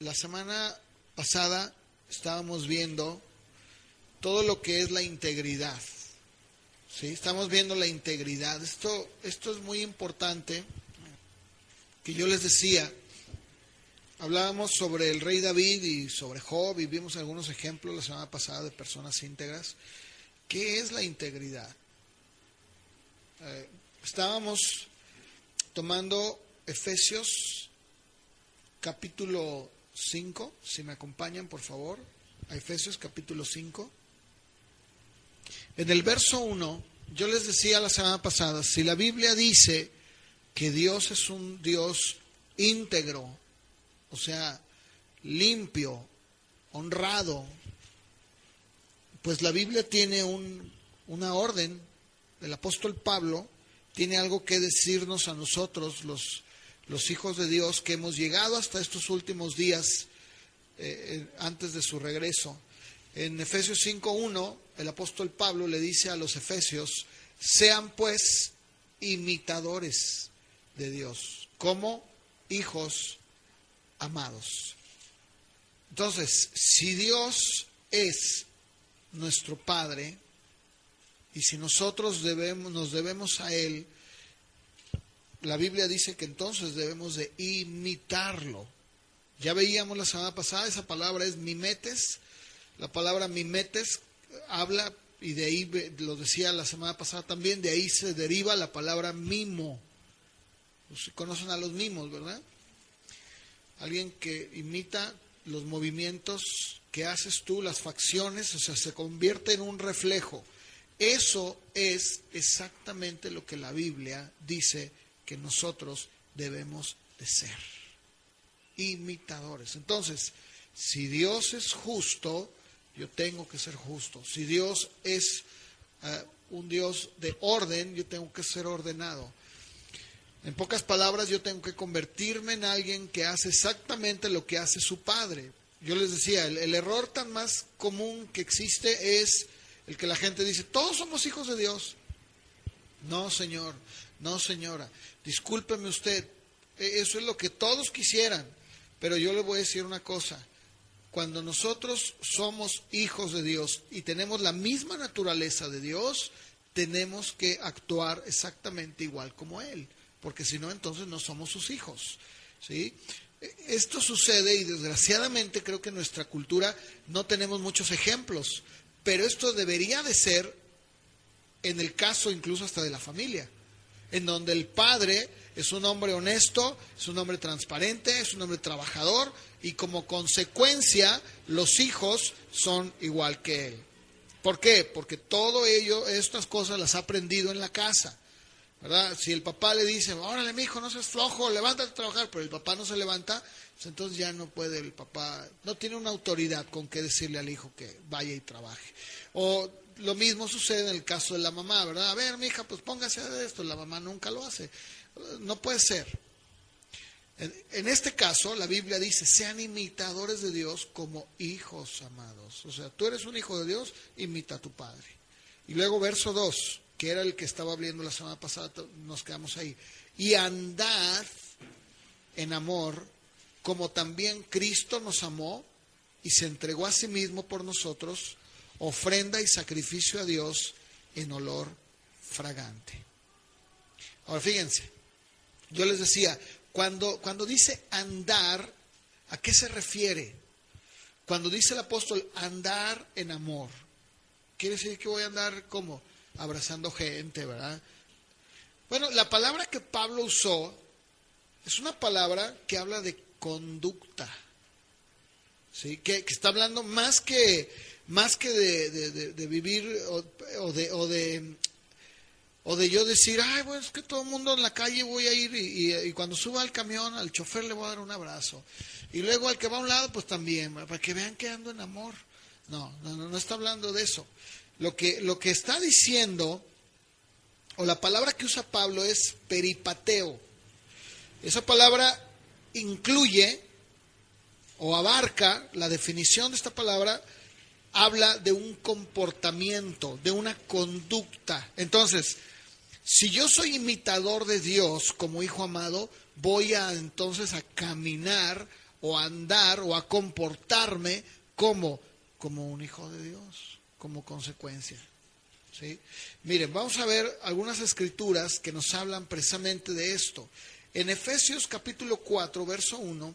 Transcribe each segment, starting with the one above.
La semana pasada estábamos viendo todo lo que es la integridad. ¿Sí? Estamos viendo la integridad. Esto es muy importante, que yo les decía. Hablábamos sobre el rey David y sobre Job y vimos algunos ejemplos la semana pasada de personas íntegras. ¿Qué es la integridad? Estábamos tomando Efesios capítulo 5, si me acompañan por favor, a Efesios capítulo 5. En el verso 1, yo les decía la semana pasada, si la Biblia dice que Dios es un Dios íntegro, o sea, limpio, honrado, pues la Biblia tiene una orden. El apóstol Pablo tiene algo que decirnos a nosotros, los hijos de Dios, que hemos llegado hasta estos últimos días antes de su regreso. En Efesios 5:1, el apóstol Pablo le dice a los efesios: sean pues imitadores de Dios, como hijos amados. Entonces, si Dios es nuestro Padre, y si nosotros nos debemos a Él, la Biblia dice que entonces debemos de imitarlo. Ya veíamos la semana pasada, esa palabra es mimetes. La palabra mimetes habla, y de ahí, lo decía la semana pasada también, de ahí se deriva la palabra mimo. Ustedes conocen a los mimos, ¿verdad? Alguien que imita los movimientos que haces tú, las facciones, o sea, se convierte en un reflejo. Eso es exactamente lo que la Biblia dice que nosotros debemos de ser, imitadores. Entonces, si Dios es justo, yo tengo que ser justo. Si Dios es un Dios de orden, yo tengo que ser ordenado. En pocas palabras, yo tengo que convertirme en alguien que hace exactamente lo que hace su Padre. Yo les decía, el error tan más común que existe es el que la gente dice: todos somos hijos de Dios. No, señor, no, señora, discúlpeme usted, eso es lo que todos quisieran, pero yo le voy a decir una cosa: cuando nosotros somos hijos de Dios y tenemos la misma naturaleza de Dios, tenemos que actuar exactamente igual como Él, porque si no, entonces no somos sus hijos, ¿sí? Esto sucede, y desgraciadamente creo que en nuestra cultura no tenemos muchos ejemplos, pero esto debería de ser en el caso incluso hasta de la familia, en donde el padre es un hombre honesto, es un hombre transparente, es un hombre trabajador, y como consecuencia los hijos son igual que él. ¿Por qué? Porque todo ello, estas cosas las ha aprendido en la casa, ¿verdad? Si el papá le dice: órale, mijo, no seas flojo, levántate a trabajar, pero el papá no se levanta, pues entonces ya no puede el papá, no tiene una autoridad con que decirle al hijo que vaya y trabaje. O lo mismo sucede en el caso de la mamá, ¿verdad? A ver, mija, pues póngase a hacer esto. La mamá nunca lo hace. No puede ser. En este caso, la Biblia dice: sean imitadores de Dios como hijos amados. O sea, tú eres un hijo de Dios, imita a tu padre. Y luego verso 2, que era el que estaba hablando la semana pasada, nos quedamos ahí. Y andad en amor, como también Cristo nos amó y se entregó a sí mismo por nosotros, ofrenda y sacrificio a Dios en olor fragante. Ahora fíjense, yo les decía, cuando dice andar, ¿a qué se refiere? Cuando dice el apóstol andar en amor, quiere decir que voy a andar como abrazando gente, ¿verdad? Bueno, la palabra que Pablo usó es una palabra que habla de conducta, ¿sí? Que está hablando más que de vivir o de yo decir: ay, bueno, es que todo el mundo en la calle voy a ir y cuando suba al camión al chofer le voy a dar un abrazo, y luego al que va a un lado pues también, para que vean que ando en amor. No está hablando de eso. Lo que está diciendo, o la palabra que usa Pablo, es peripateo. Esa palabra incluye o abarca, la definición de esta palabra habla de un comportamiento, de una conducta. Entonces, si yo soy imitador de Dios como hijo amado, voy a entonces a caminar o a andar o a comportarme como un hijo de Dios, como consecuencia. ¿Sí? Miren, vamos a ver algunas escrituras que nos hablan precisamente de esto. En Efesios capítulo 4, verso 1,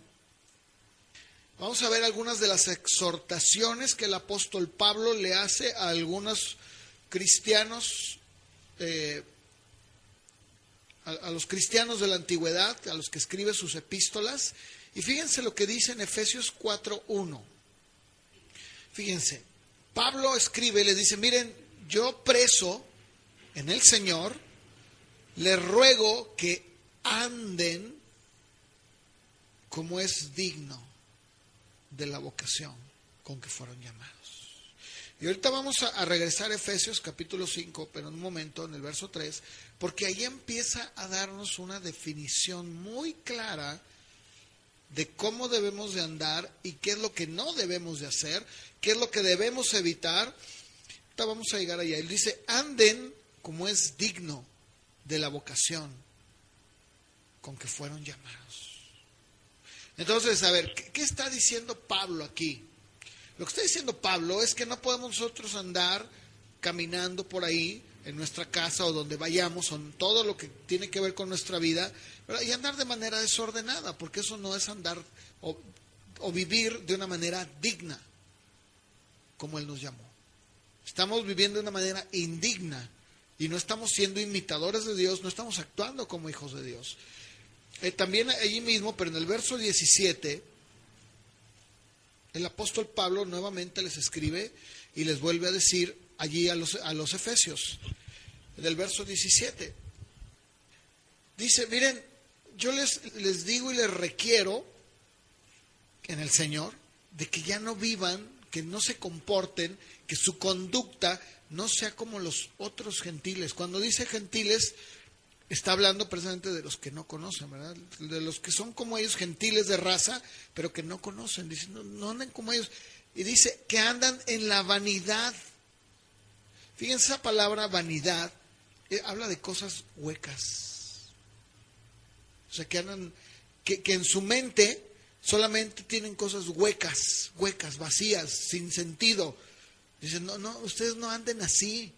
vamos a ver algunas de las exhortaciones que el apóstol Pablo le hace a algunos cristianos, a los cristianos de la antigüedad, a los que escribe sus epístolas. Y fíjense lo que dice en Efesios 4:1. Fíjense, Pablo escribe, le dice, miren, yo preso en el Señor, les ruego que anden como es digno de la vocación con que fueron llamados. Y ahorita vamos a regresar a Efesios capítulo 5, pero en un momento, en el verso 3, porque ahí empieza a darnos una definición muy clara de cómo debemos de andar y qué es lo que no debemos de hacer, qué es lo que debemos evitar. Ahorita vamos a llegar allá. Él dice, anden como es digno de la vocación con que fueron llamados. Entonces, a ver, ¿qué está diciendo Pablo aquí? Lo que está diciendo Pablo es que no podemos nosotros andar caminando por ahí en nuestra casa o donde vayamos, o en todo lo que tiene que ver con nuestra vida, ¿verdad? Y andar de manera desordenada, porque eso no es andar o vivir de una manera digna, como Él nos llamó. Estamos viviendo de una manera indigna y no estamos siendo imitadores de Dios, no estamos actuando como hijos de Dios. También allí mismo, pero en el verso 17, el apóstol Pablo nuevamente les escribe y les vuelve a decir allí a los efesios, del verso 17. Dice, miren, yo les digo y les requiero en el Señor de que ya no vivan, que no se comporten, que su conducta no sea como los otros gentiles. Cuando dice gentiles, está hablando precisamente de los que no conocen, ¿verdad? De los que son como ellos, gentiles de raza, pero que no conocen. Dice, no anden como ellos. Y dice que andan en la vanidad. Fíjense, esa palabra vanidad habla de cosas huecas. O sea, que andan, que en su mente solamente tienen cosas huecas, vacías, sin sentido. Dicen, no, ustedes no anden así.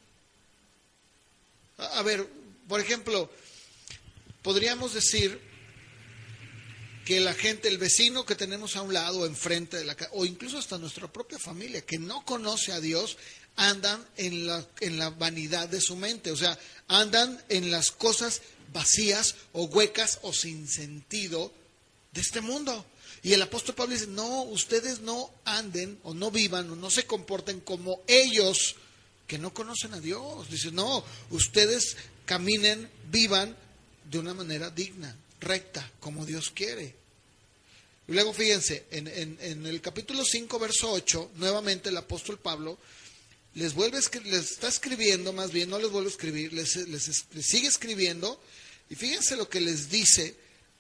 A ver, por ejemplo, podríamos decir que la gente, el vecino que tenemos a un lado, enfrente de la casa, o incluso hasta nuestra propia familia, que no conoce a Dios, andan en la vanidad de su mente. O sea, andan en las cosas vacías o huecas o sin sentido de este mundo. Y el apóstol Pablo dice, no, ustedes no anden o no vivan o no se comporten como ellos que no conocen a Dios. Dice, no, ustedes caminen, vivan de una manera digna, recta, como Dios quiere. Y luego fíjense, en el capítulo 5, verso 8, nuevamente el apóstol Pablo les está escribiendo, más bien, no les vuelve a escribir, les sigue escribiendo, y fíjense lo que les dice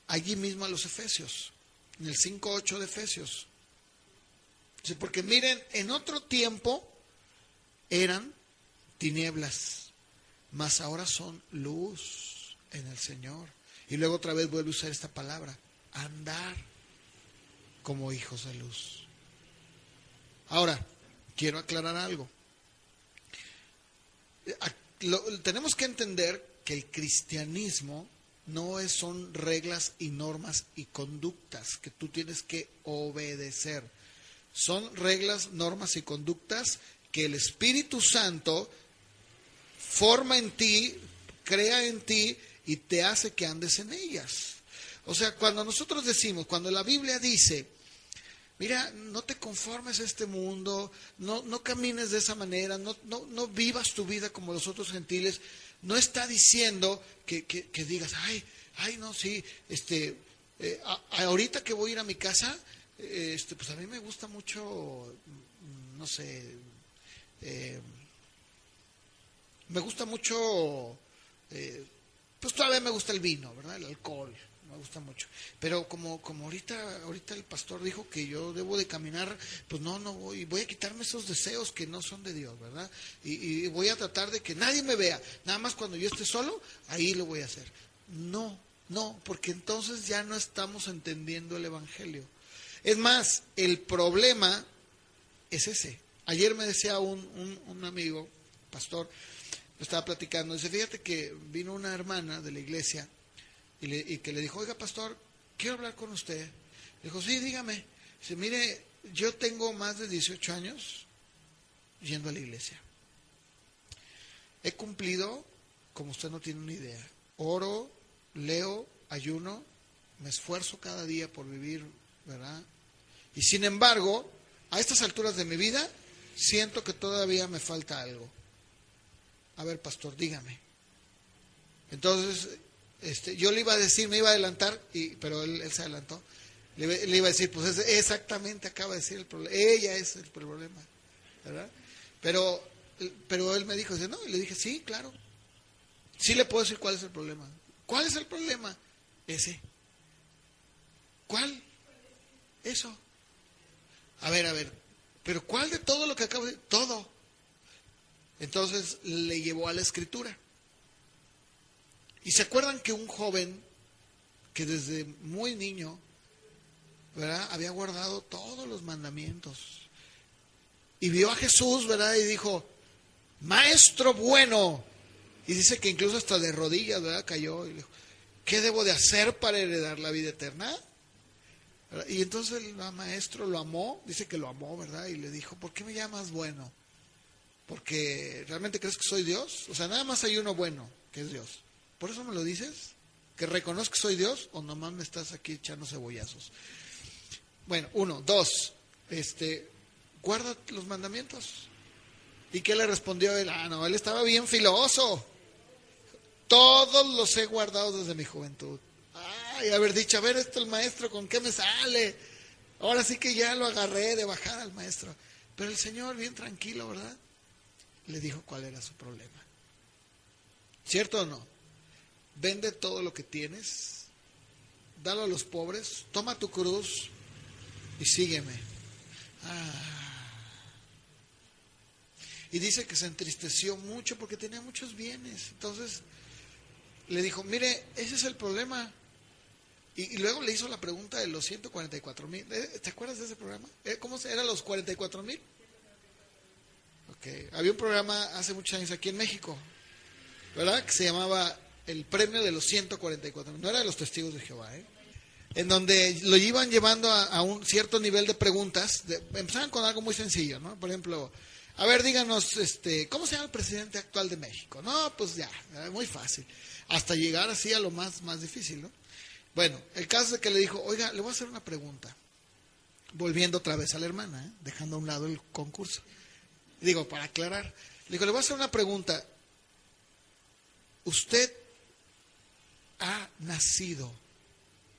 allí mismo a los efesios, en el 5:8 de Efesios. Dice, porque miren, en otro tiempo eran tinieblas, mas ahora son luz en el Señor. Y luego otra vez vuelve a usar esta palabra, andar como hijos de luz. Ahora, quiero aclarar algo. Tenemos que entender que el cristianismo no son reglas y normas y conductas que tú tienes que obedecer. Son reglas, normas y conductas que el Espíritu Santo forma en ti, crea en ti y te hace que andes en ellas. O sea, cuando nosotros decimos, cuando la Biblia dice, mira, no te conformes a este mundo, no camines de esa manera, no vivas tu vida como los otros gentiles, no está diciendo que digas, ay, no, sí, ahorita que voy a ir a mi casa, pues a mí me gusta mucho, no sé, me gusta mucho, pues todavía me gusta el vino, ¿verdad? El alcohol, me gusta mucho. Pero como ahorita el pastor dijo que yo debo de caminar, pues no voy a quitarme esos deseos que no son de Dios, ¿verdad? Y voy a tratar de que nadie me vea. Nada más cuando yo esté solo, ahí lo voy a hacer. No, porque entonces ya no estamos entendiendo el Evangelio. Es más, el problema es ese. Ayer me decía un amigo, pastor, me estaba platicando, dice, fíjate que vino una hermana de la iglesia y que le dijo, oiga, pastor, quiero hablar con usted. Le dijo, sí, dígame. Dice, mire, yo tengo más de 18 años yendo a la iglesia. He cumplido, como usted no tiene una idea, oro, leo, ayuno, me esfuerzo cada día por vivir, ¿verdad? Y sin embargo, a estas alturas de mi vida, siento que todavía me falta algo. A ver, pastor, dígame. Entonces, yo le iba a decir, me iba a adelantar, pero él se adelantó. Le iba a decir, pues exactamente acaba de decir el problema. Ella es el problema, ¿verdad? Pero él me dijo, no, y le dije, sí, claro. Sí le puedo decir cuál es el problema. ¿Cuál es el problema? Ese. ¿Cuál? Eso. A ver, pero ¿cuál de todo lo que acabo de decir? Todo. Entonces le llevó a la escritura. Y se acuerdan que un joven que desde muy niño, ¿verdad?, había guardado todos los mandamientos. Y vio a Jesús, ¿verdad?, y dijo, maestro bueno. Y dice que incluso hasta de rodillas, ¿verdad?, cayó y le dijo, ¿qué debo de hacer para heredar la vida eterna? ¿Verdad? Y entonces el maestro lo amó, dice que lo amó, ¿verdad? Y le dijo, ¿por qué me llamas bueno? ¿Porque realmente crees que soy Dios? O sea, nada más hay uno bueno, que es Dios. ¿Por eso me lo dices? ¿Que reconozco que soy Dios? ¿O nomás me estás aquí echando cebollazos? Bueno, 1, 2, guarda los mandamientos. ¿Y qué le respondió él? No, él estaba bien filoso. Todos los he guardado desde mi juventud. Y haber dicho, a ver, el maestro, ¿con qué me sale? Ahora sí que ya lo agarré de bajar al maestro. Pero el Señor, bien tranquilo, ¿verdad?, le dijo cuál era su problema. ¿Cierto o no? Vende todo lo que tienes, dalo a los pobres, toma tu cruz y sígueme. Y dice que se entristeció mucho porque tenía muchos bienes. Entonces le dijo, mire, ese es el problema. Y luego le hizo la pregunta de los 144,000. ¿Te acuerdas de ese programa? ¿Cómo eran los 44,000? Okay. Había un programa hace muchos años aquí en México, ¿verdad?, que se llamaba El Premio de los 144,000. No era de los Testigos de Jehová, en donde lo iban llevando a un cierto nivel de preguntas. Empezaban con algo muy sencillo, ¿no? Por ejemplo, a ver, díganos, ¿cómo se llama el presidente actual de México? No, pues ya, muy fácil. Hasta llegar así a lo más difícil, ¿no? Bueno, el caso es de que le dijo, oiga, le voy a hacer una pregunta. Volviendo otra vez a la hermana, dejando a un lado el concurso. Digo, para aclarar, le digo, le voy a hacer una pregunta. ¿Usted ha nacido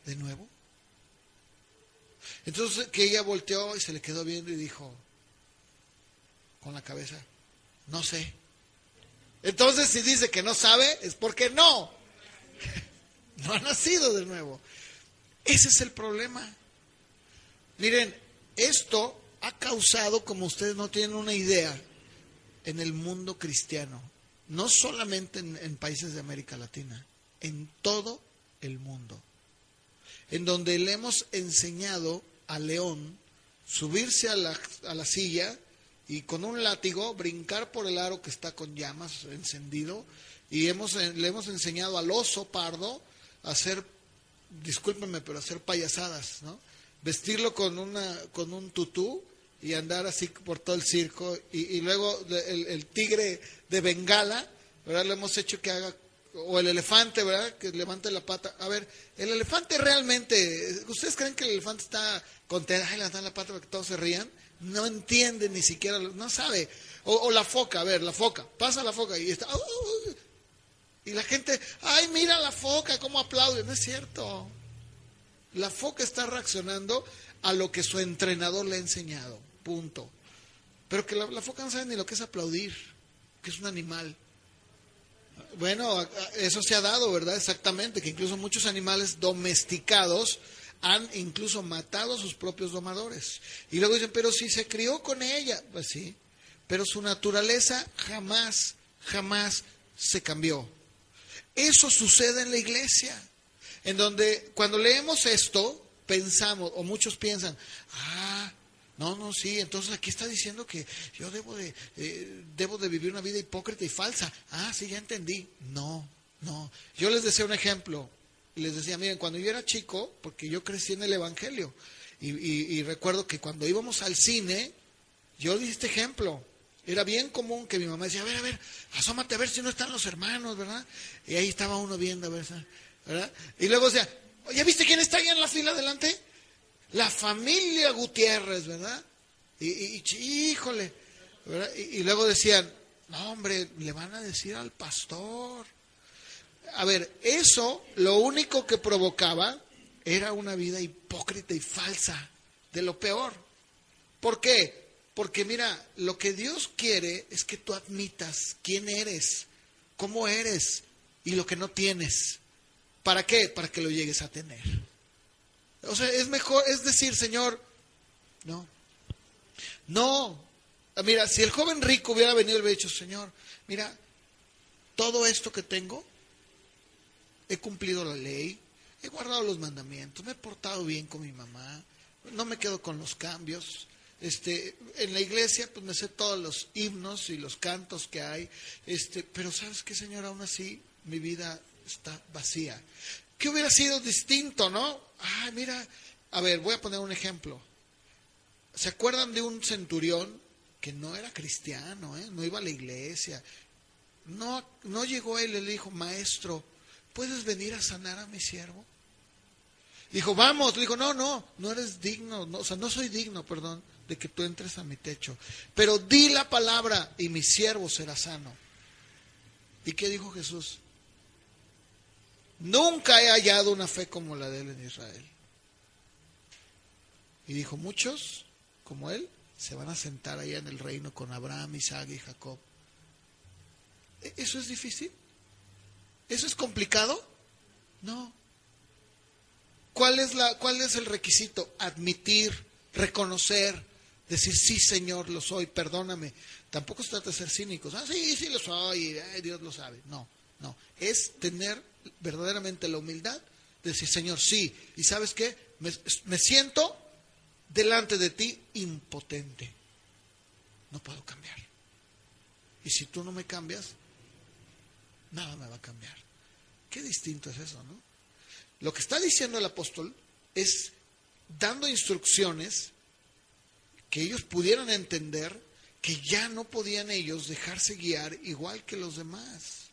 de nuevo? Entonces que ella volteó y se le quedó viendo y dijo, con la cabeza, no sé. Entonces si dice que no sabe, es porque no ha nacido de nuevo. Ese es el problema. Miren, esto ha causado, como ustedes no tienen una idea, en el mundo cristiano, no solamente en países de América Latina, en todo el mundo, en donde le hemos enseñado al león subirse a la silla y con un látigo brincar por el aro que está con llamas encendido, y le hemos enseñado al oso pardo a hacer, discúlpenme, pero hacer payasadas, ¿no? Vestirlo con un tutú y andar así por todo el circo, y luego el tigre de Bengala, ¿verdad?, le hemos hecho que haga, o el elefante, ¿verdad?, que levante la pata. A ver, el elefante realmente, ¿ustedes creen que el elefante está contento? Levantar la pata para que todos se rían. No entiende ni siquiera, no sabe. O la foca, a ver, la foca, pasa la foca y está, y la gente, ay, mira la foca, cómo aplaude. No es cierto. La foca está reaccionando a lo que su entrenador le ha enseñado, punto. Pero que la foca no sabe ni lo que es aplaudir, que es un animal. Bueno, eso se ha dado, ¿verdad? Exactamente, que incluso muchos animales domesticados han incluso matado a sus propios domadores. Y luego dicen, pero si se crió con ella. Pues sí, pero su naturaleza jamás se cambió. Eso sucede en la iglesia, en donde cuando leemos esto, pensamos, o muchos piensan, no, sí, entonces aquí está diciendo que yo debo de vivir una vida hipócrita y falsa. Sí, ya entendí. No. Yo les decía un ejemplo. Les decía, miren, cuando yo era chico, porque yo crecí en el Evangelio, y recuerdo que cuando íbamos al cine, yo di este ejemplo. Era bien común que mi mamá decía, a ver, asómate a ver si no están los hermanos, ¿verdad? Y ahí estaba uno viendo, a ver, ¿verdad? Y luego decía, ¿ya viste quién está ahí en la fila adelante? La familia Gutiérrez, ¿verdad? Híjole, ¿verdad? Y luego decían, no, hombre, le van a decir al pastor. A ver, eso lo único que provocaba era una vida hipócrita y falsa, de lo peor. ¿Por qué? Porque mira, lo que Dios quiere es que tú admitas quién eres, cómo eres y lo que no tienes. ¿Para qué? Para que lo llegues a tener. O sea, es mejor, es decir, Señor, no. Mira, si el joven rico hubiera venido y hubiera dicho, Señor, mira, todo esto que tengo, he cumplido la ley, he guardado los mandamientos, me he portado bien con mi mamá, no me quedo con los cambios. En la iglesia pues me sé todos los himnos y los cantos que hay, pero ¿sabes qué, Señor? Aún así mi vida está vacía. ¿Qué hubiera sido distinto, no? Mira, a ver, voy a poner un ejemplo. ¿Se acuerdan de un centurión que no era cristiano, no iba a la iglesia? No llegó él y le dijo, maestro, ¿puedes venir a sanar a mi siervo? Dijo, vamos. Le dijo, no eres digno, no soy digno, perdón, de que tú entres a mi techo. Pero di la palabra y mi siervo será sano. ¿Y qué dijo Jesús? Nunca he hallado una fe como la de él en Israel. Y dijo, muchos como él se van a sentar allá en el reino con Abraham, Isaac y Jacob. ¿Eso es difícil? ¿Eso es complicado? No. ¿Cuál es el requisito? Admitir, reconocer, decir, sí, Señor, lo soy, perdóname. Tampoco se trata de ser cínicos. Sí lo soy, Dios lo sabe. No. Es tener verdaderamente la humildad de decir, Señor, sí. ¿Y sabes qué? Me siento delante de ti impotente. No puedo cambiar. Y si tú no me cambias, nada me va a cambiar. Qué distinto es eso, ¿no? Lo que está diciendo el apóstol es dando instrucciones que ellos pudieran entender que ya no podían ellos dejarse guiar igual que los demás.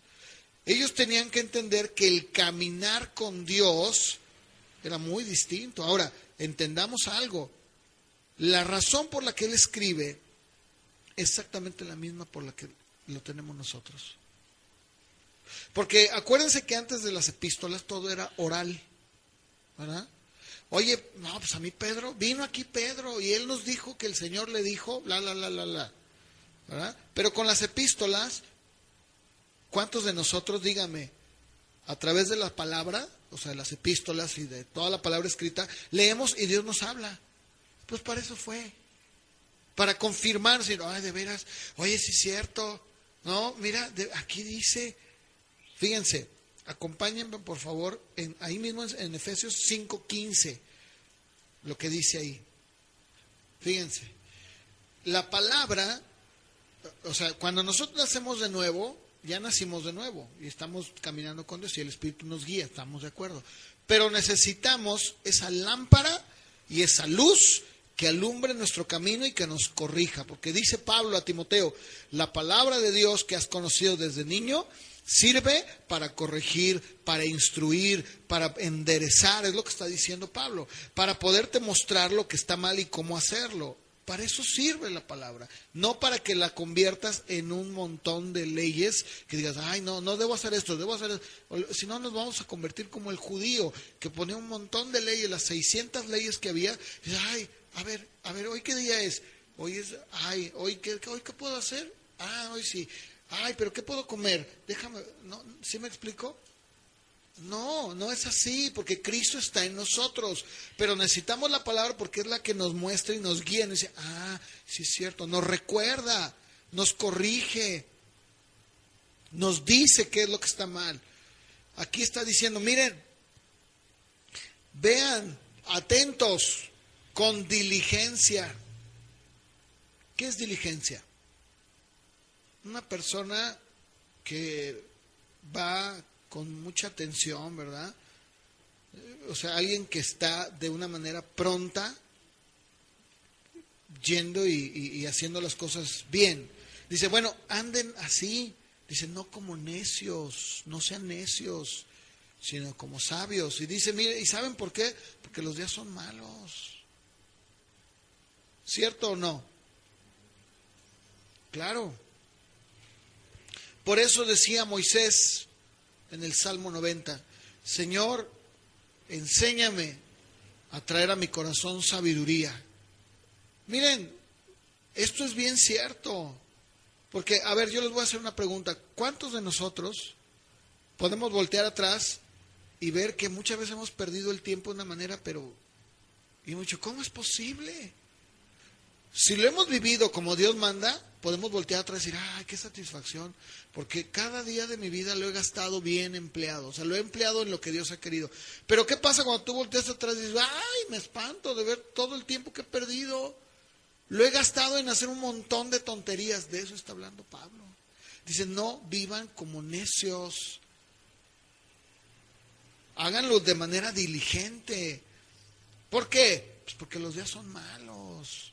Ellos tenían que entender que el caminar con Dios era muy distinto. Ahora, entendamos algo. La razón por la que él escribe es exactamente la misma por la que lo tenemos nosotros. Porque acuérdense que antes de las epístolas todo era oral, ¿verdad? Oye, pues a mí vino aquí Pedro y él nos dijo que el Señor le dijo, ¿verdad? Pero con las epístolas, ¿cuántos de nosotros, dígame, a través de la palabra, o sea, de las epístolas y de toda la palabra escrita, leemos y Dios nos habla? Pues para eso fue, para confirmar, si de veras, oye, sí es cierto, no, mira, aquí dice, fíjense, acompáñenme por favor, ahí mismo en Efesios 5:15, lo que dice ahí. Fíjense, la palabra, o sea, cuando nosotros nacemos de nuevo, ya nacimos de nuevo y estamos caminando con Dios y el Espíritu nos guía, estamos de acuerdo. Pero necesitamos esa lámpara y esa luz que alumbre nuestro camino y que nos corrija, porque dice Pablo a Timoteo, la palabra de Dios que has conocido desde niño sirve para corregir, para instruir, para enderezar, es lo que está diciendo Pablo, para poderte mostrar lo que está mal y cómo hacerlo. Para eso sirve la palabra, no para que la conviertas en un montón de leyes que digas, no debo hacer esto, debo hacer esto. Si no, nos vamos a convertir como el judío que ponía un montón de leyes, las 600 leyes que había, y dice, a ver, ¿hoy qué día es? ¿Hoy qué puedo hacer? Hoy sí. Pero ¿qué puedo comer? Déjame, ¿sí me explico? No es así, porque Cristo está en nosotros, pero necesitamos la palabra porque es la que nos muestra y nos guía, nos dice, sí es cierto, nos recuerda, nos corrige, nos dice qué es lo que está mal. Aquí está diciendo, miren, vean Atentos, con diligencia. ¿Qué es diligencia? Una persona que va con mucha atención, ¿verdad? O sea, alguien que está de una manera pronta, yendo y haciendo las cosas bien. Dice, bueno, anden así. Dice, no como necios, no sean necios, sino como sabios. Y dice, mire, ¿y saben por qué? Porque los días son malos. ¿Cierto o no? Claro. Por eso decía Moisés en el Salmo 90, Señor, enséñame a traer a mi corazón sabiduría. Miren, esto es bien cierto. Porque, a ver, yo les voy a hacer una pregunta. ¿Cuántos de nosotros podemos voltear atrás y ver que muchas veces hemos perdido el tiempo de una manera, pero... Y hemos dicho, ¿cómo es posible? Si lo hemos vivido como Dios manda, podemos voltear atrás y decir, ¡ay, qué satisfacción! Porque cada día de mi vida lo he gastado bien empleado. O sea, lo he empleado en lo que Dios ha querido. Pero ¿qué pasa cuando tú volteas atrás y dices, ¡ay, me espanto de ver todo el tiempo que he perdido! Lo he gastado en hacer un montón de tonterías. De eso está hablando Pablo. Dice, no vivan como necios. Háganlo de manera diligente. ¿Por qué? Pues porque los días son malos.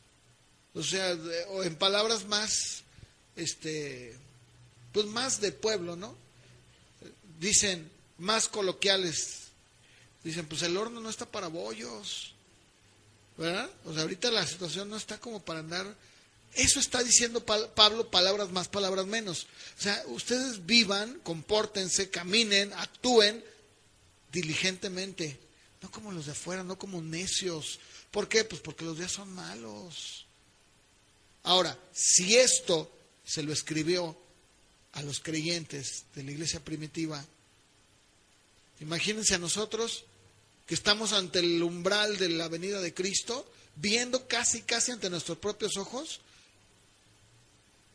O sea, o en palabras más, pues más de pueblo, ¿no? Dicen, más coloquiales. Dicen, pues el horno no está para bollos. ¿Verdad? O sea, ahorita la situación no está como para andar. Eso está diciendo Pablo, palabras más, palabras menos. O sea, ustedes vivan, compórtense, caminen, actúen diligentemente. No como los de afuera, no como necios. ¿Por qué? Pues porque los días son malos. Ahora, si esto se lo escribió a los creyentes de la iglesia primitiva, imagínense a nosotros que estamos ante el umbral de la venida de Cristo, viendo casi ante nuestros propios ojos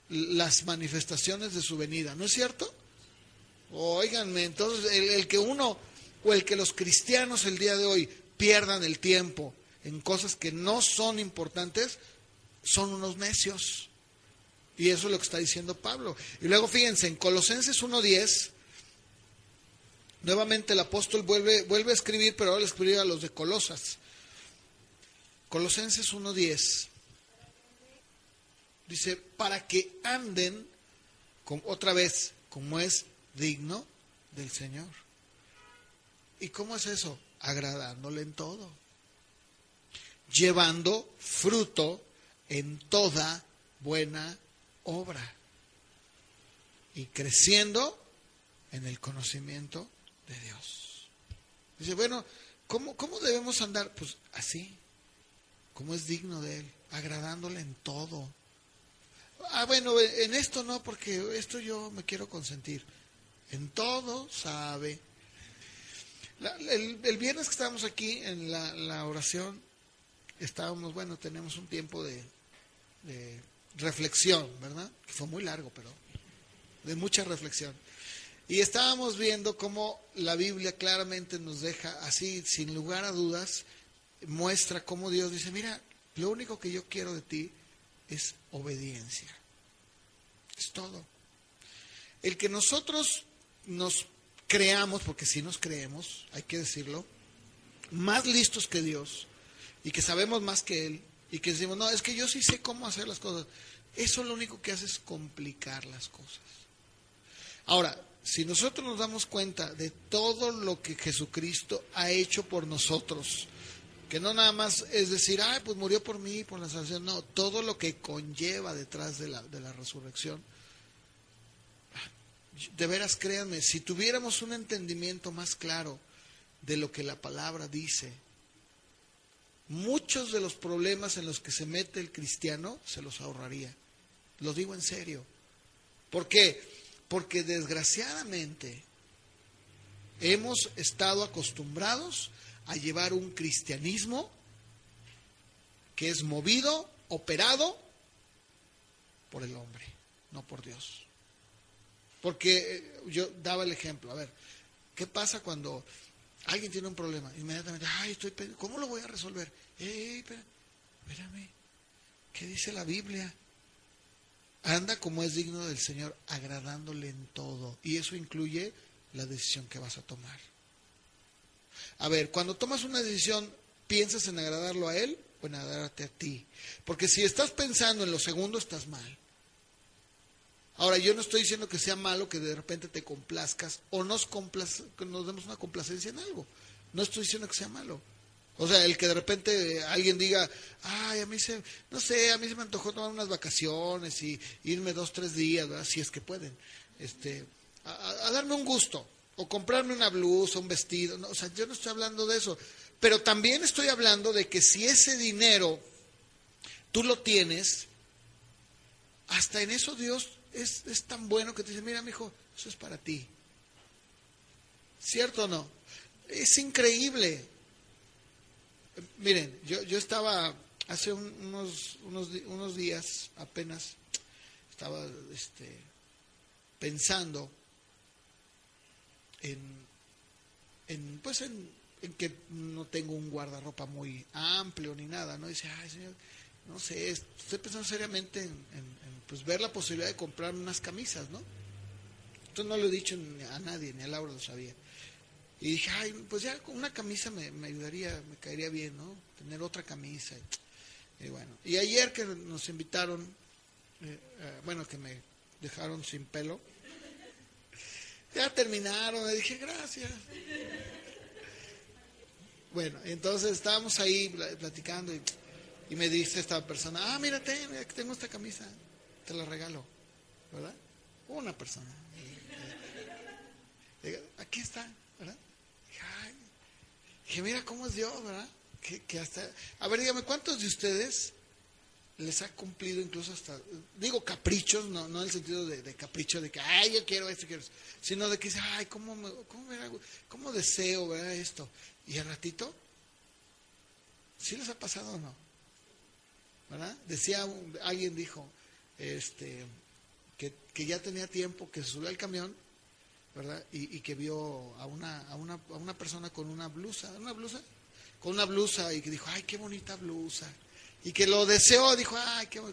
las manifestaciones de su venida, ¿no es cierto? Óiganme, entonces el que uno o el que los cristianos el día de hoy pierdan el tiempo en cosas que no son importantes, son unos necios. Y eso es lo que está diciendo Pablo. Y luego fíjense, en Colosenses 1:10, nuevamente el apóstol vuelve a escribir, pero ahora le escribe a los de Colosas. Colosenses 1:10 dice, para que anden, otra vez, como es digno del Señor. ¿Y cómo es eso? Agradándole en todo, llevando fruto en toda buena obra y creciendo en el conocimiento de Dios. Dice, bueno, ¿cómo debemos andar? Pues así, como es digno de Él, agradándole en todo. Bueno, en esto no, porque esto yo me quiero consentir. En todo sabe. El viernes que estábamos aquí en la oración, tenemos un tiempo de reflexión, ¿verdad? Que fue muy largo, pero de mucha reflexión. Y estábamos viendo cómo la Biblia claramente nos deja así, sin lugar a dudas, muestra cómo Dios dice, mira, lo único que yo quiero de ti es obediencia. Es todo. El que nosotros nos creamos, porque si nos creemos, hay que decirlo, más listos que Dios, y que sabemos más que Él, y que decimos, no, es que yo sí sé cómo hacer las cosas. Eso lo único que hace es complicar las cosas. Ahora, si nosotros nos damos cuenta de todo lo que Jesucristo ha hecho por nosotros, que no nada más es decir, pues murió por mí, por la salvación, no, todo lo que conlleva detrás de la resurrección. De veras, créanme, si tuviéramos un entendimiento más claro de lo que la palabra dice, muchos de los problemas en los que se mete el cristiano se los ahorraría. Lo digo en serio. ¿Por qué? Porque desgraciadamente hemos estado acostumbrados a llevar un cristianismo que es movido, operado por el hombre, no por Dios. Porque yo daba el ejemplo, a ver, ¿qué pasa cuando Alguien tiene un problema, inmediatamente, ¿cómo lo voy a resolver? Espérame, ¿qué dice la Biblia? Anda como es digno del Señor, agradándole en todo. Y eso incluye la decisión que vas a tomar. A ver, cuando tomas una decisión, ¿piensas en agradarlo a Él o en agradarte a ti? Porque si estás pensando en lo segundo, estás mal. Ahora, yo no estoy diciendo que sea malo que de repente te complazcas o que nos demos una complacencia en algo. No estoy diciendo que sea malo. O sea, el que de repente alguien diga, a mí se me antojó tomar unas vacaciones y irme 2, 3 días, ¿verdad? Si es que pueden, a darme un gusto, o comprarme una blusa, un vestido, no, o sea, yo no estoy hablando de eso, pero también estoy hablando de que si ese dinero tú lo tienes, hasta en eso Dios es tan bueno que te dice, mira, mijo, eso es para ti. ¿Cierto o no? Es increíble. Miren, yo estaba hace unos días apenas, estaba pensando en que no tengo un guardarropa muy amplio ni nada, ¿no? Dice, Señor, no sé, estoy pensando seriamente en pues ver la posibilidad de comprarme unas camisas, ¿no? Esto no lo he dicho a nadie, ni a Laura lo sabía. Y dije, pues ya con una camisa me ayudaría, me caería bien, ¿no? Tener otra camisa. Y bueno, y ayer que nos invitaron, que me dejaron sin pelo, ya terminaron, le dije, gracias. Bueno, entonces estábamos ahí platicando y me dice esta persona, mira, tengo esta camisa, te la regalo, ¿verdad? Una persona. Aquí está, ¿verdad? Dije, mira cómo es Dios, ¿verdad? Que hasta... A ver, dígame, ¿cuántos de ustedes les ha cumplido incluso hasta... Digo caprichos, no en el sentido de capricho, de que, yo quiero esto, sino de que dice, ¿cómo deseo, ¿verdad? Esto. Y al ratito, ¿sí les ha pasado o no? ¿Verdad? Alguien dijo, que ya tenía tiempo, que se subió al camión, ¿verdad? Y que vio a una persona con una blusa, y que dijo, qué bonita blusa. Y que lo deseó, dijo,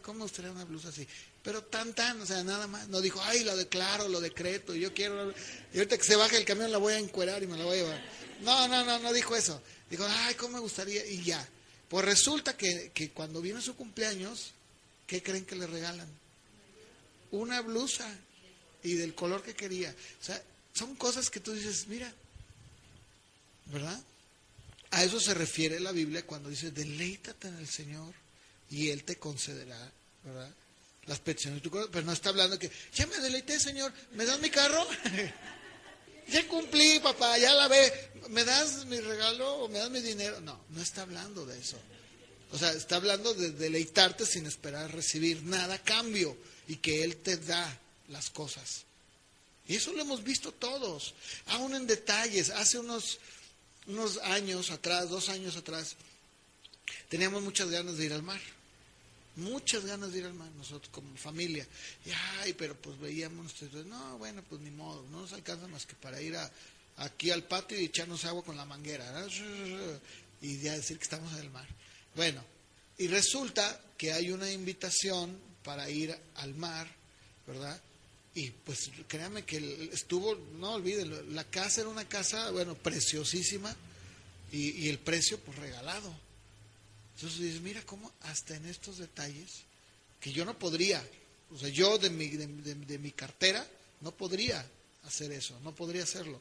cómo me gustaría una blusa así. Pero o sea, nada más. No dijo, lo declaro, lo decreto, yo quiero. Y ahorita que se baje el camión la voy a encuerar y me la voy a llevar. No dijo eso. Dijo, cómo me gustaría, y ya. Pues resulta que cuando viene su cumpleaños, ¿qué creen que le regalan? Una blusa, y del color que quería. O sea, son cosas que tú dices, mira, ¿verdad? A eso se refiere la Biblia cuando dice, deleítate en el Señor y Él te concederá, ¿verdad? Las peticiones de tu corazón. Pero no está hablando que, ya me deleité, Señor, ¿me das mi carro? Ya cumplí, papá, ya la ve, ¿me das mi regalo o me das mi dinero? No está hablando de eso. O sea, está hablando de deleitarte sin esperar recibir nada a cambio y que Él te da las cosas. Y eso lo hemos visto todos, aún en detalles. Hace unos años atrás, 2 años atrás, teníamos muchas ganas de ir al mar. Nosotros como familia. Y pero pues veíamos, no, bueno, pues ni modo, no nos alcanza más que para ir aquí al patio y echarnos agua con la manguera, ¿verdad? Y ya decir que estamos en el mar. Bueno, y resulta que hay una invitación para ir al mar, ¿verdad? Y pues créanme que no olvídenlo, la casa era una casa, preciosísima, y el precio pues regalado. Entonces dices, mira cómo hasta en estos detalles, que yo no podría, o sea, yo de mi cartera no podría hacer eso, no podría hacerlo.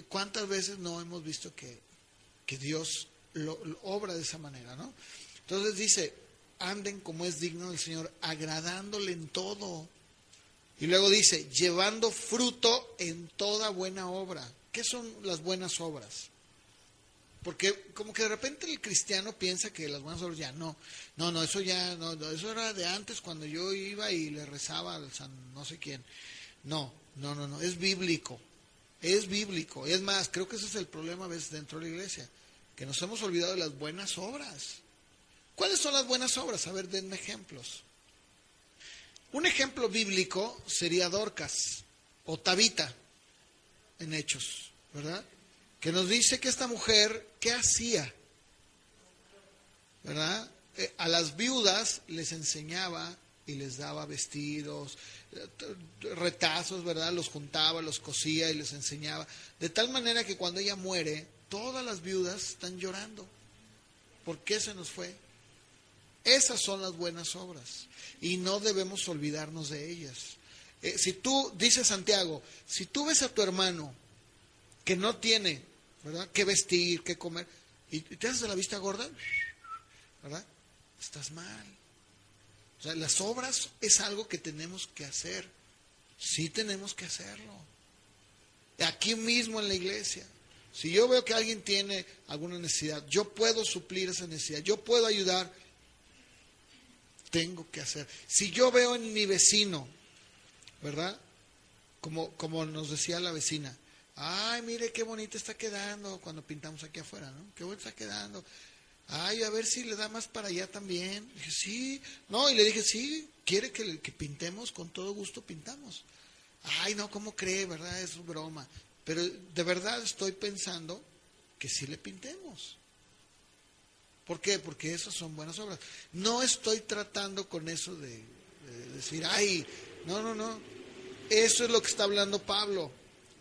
¿Cuántas veces no hemos visto que Dios lo obra de esa manera, ¿no? Entonces dice, anden como es digno del Señor, agradándole en todo. Y luego dice, llevando fruto en toda buena obra. ¿Qué son las buenas obras? Porque como que de repente el cristiano piensa que las buenas obras ya no, eso ya, no, eso era de antes cuando yo iba y le rezaba al San no sé quién. No, es bíblico. Es más, creo que ese es el problema a veces dentro de la iglesia, que nos hemos olvidado de las buenas obras. ¿Cuáles son las buenas obras? A ver, denme ejemplos. Un ejemplo bíblico sería Dorcas o Tabita en Hechos, ¿verdad? que nos dice que esta mujer, ¿qué hacía? ¿Verdad? A las viudas les enseñaba y les daba vestidos, retazos, ¿verdad? Los juntaba, los cosía y les enseñaba. De tal manera que cuando ella muere, todas las viudas están llorando. ¿Por qué se nos fue? Esas son las buenas obras y no debemos olvidarnos de ellas. Si tú, dice Santiago, si tú ves a tu hermano que no tiene, ¿verdad?, qué vestir, qué comer, y te haces de la vista gorda, ¿verdad?, estás mal. O sea, las obras es algo que tenemos que hacer. Sí tenemos que hacerlo. Aquí mismo en la iglesia. Si yo veo que alguien tiene alguna necesidad, yo puedo suplir esa necesidad, yo puedo ayudar, tengo que hacer. Si yo veo en mi vecino, ¿verdad?, como nos decía la vecina, ay, mire qué bonita está quedando cuando pintamos aquí afuera, ¿no? Qué bonita está quedando. Ay, a ver si le da más para allá también. Dije, sí. No, y le dije, sí, quiere que pintemos, con todo gusto pintamos. Ay, no, ¿cómo cree, verdad? Es broma. Pero de verdad estoy pensando que sí le pintemos. ¿Por qué? Porque esas son buenas obras. No estoy tratando con eso de decir, ay, no. Eso es lo que está hablando Pablo.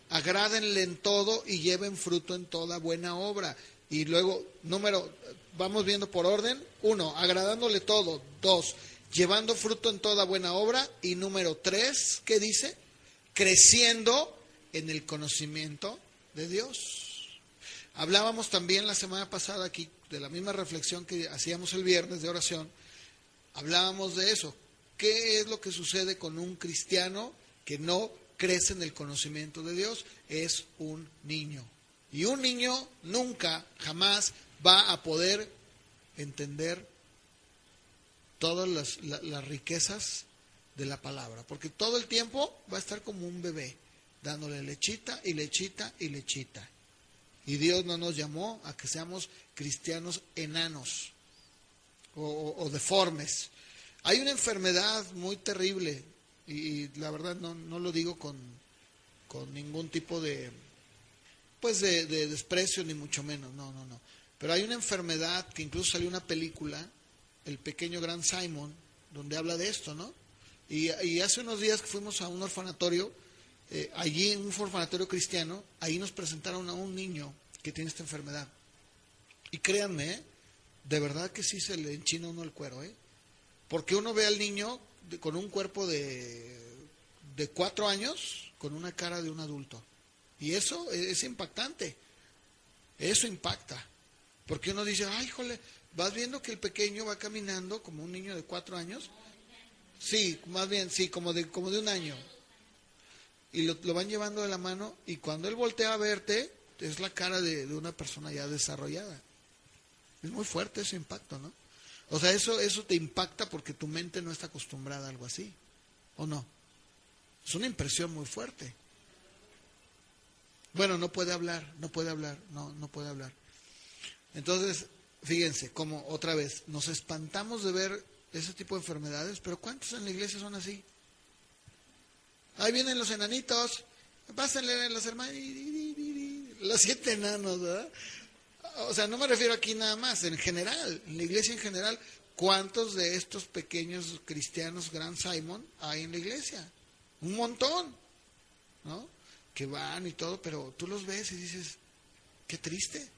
Agrádenle en todo y lleven fruto en toda buena obra. Y luego, vamos viendo por orden. 1, agradándole todo. 2, llevando fruto en toda buena obra. Y número 3, ¿qué dice? Creciendo en el conocimiento de Dios. Hablábamos también la semana pasada aquí de la misma reflexión que hacíamos el viernes de oración. Hablábamos de eso. ¿Qué es lo que sucede con un cristiano que no crece en el conocimiento de Dios? Es un niño. Y un niño nunca, jamás va a poder entender todas las riquezas de la palabra. Porque todo el tiempo va a estar como un bebé, dándole lechita y lechita y lechita. Y Dios no nos llamó a que seamos cristianos enanos o deformes. Hay una enfermedad muy terrible, y la verdad no lo digo con ningún tipo de desprecio, ni mucho menos, no. Pero hay una enfermedad que incluso salió una película, El pequeño gran Simon, donde habla de esto, ¿no? Y hace unos días que fuimos a un orfanatorio, allí en un orfanatorio cristiano, ahí nos presentaron a un niño que tiene esta enfermedad. Y créanme, de verdad que sí se le enchina a uno el cuero, porque uno ve al niño con un cuerpo de 4 años, con una cara de un adulto. Y eso es impactante. Eso impacta. Porque uno dice, ay, híjole, vas viendo que el pequeño va caminando como un niño de 4 años. Sí, más bien, sí, como de 1 año. Y lo van llevando de la mano, y cuando él voltea a verte, es la cara de una persona ya desarrollada. Es muy fuerte ese impacto, ¿no? O sea, eso te impacta porque tu mente no está acostumbrada a algo así, ¿o no? Es una impresión muy fuerte. Bueno, no puede hablar. Entonces, fíjense, como otra vez, nos espantamos de ver ese tipo de enfermedades, pero ¿cuántos en la iglesia son así? Ahí vienen los enanitos, pásenle los hermanos, los 7 enanos, ¿verdad? O sea, no me refiero aquí nada más, en general, en la iglesia en general, ¿cuántos de estos pequeños cristianos, Gran Simon, hay en la iglesia? Un montón, ¿no? Que van y todo, pero tú los ves y dices, qué triste.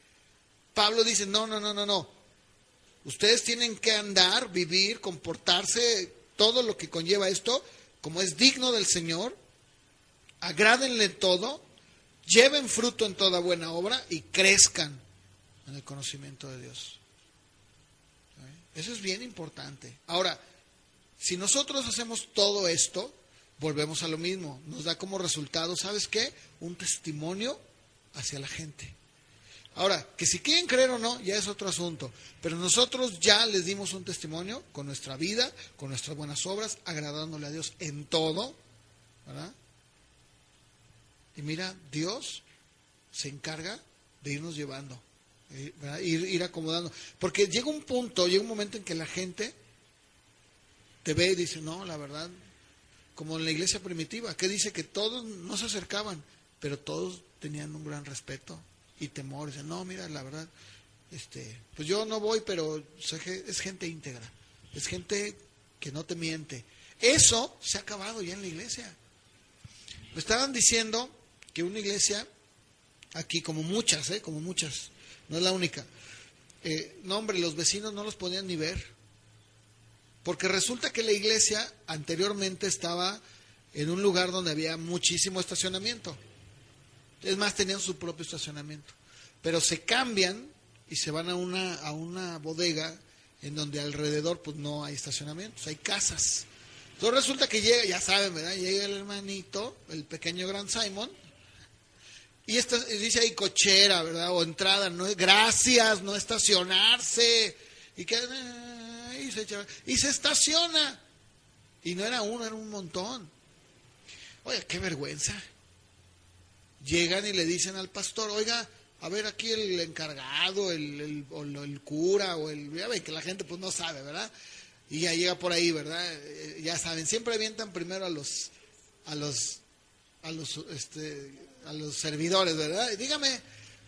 Pablo dice, no. Ustedes tienen que andar, vivir, comportarse, todo lo que conlleva esto, como es digno del Señor, agrádenle todo, lleven fruto en toda buena obra y crezcan en el conocimiento de Dios. Eso es bien importante. Ahora, si nosotros hacemos todo esto, volvemos a lo mismo. Nos da como resultado, ¿sabes qué? Un testimonio hacia la gente. Ahora, que si quieren creer o no, ya es otro asunto. Pero nosotros ya les dimos un testimonio con nuestra vida, con nuestras buenas obras, agradándole a Dios en todo, ¿verdad? Y mira, Dios se encarga de irnos llevando, ¿verdad? Ir acomodando. Porque llega un momento en que la gente te ve y dice, no, la verdad, como en la iglesia primitiva, que dice que todos no se acercaban, pero todos tenían un gran respeto. y temor. Dicen, no, mira, la verdad, pues yo no voy, pero es gente íntegra, es gente que no te miente. Eso se ha acabado ya en la iglesia. Me estaban diciendo que una iglesia, aquí como muchas, no es la única, no hombre, los vecinos no los podían ni ver, porque resulta que la iglesia anteriormente estaba en un lugar donde había muchísimo estacionamiento. Es más, tenían su propio estacionamiento. Pero se cambian y se van a una bodega en donde alrededor pues no hay estacionamientos, hay casas. Entonces resulta que llega, ya saben, ¿verdad? Llega el hermanito, el pequeño Gran Simon, y dice ahí cochera, ¿verdad? O entrada, no, gracias, no estacionarse. Y se estaciona. Y no era uno, era un montón. Oye, qué vergüenza. Llegan y le dicen al pastor, oiga, a ver aquí el encargado, el cura, ya ven que la gente pues no sabe, ¿verdad? Y ya llega por ahí, ¿verdad? Ya saben, siempre avientan primero a los servidores, ¿verdad? Y dígame,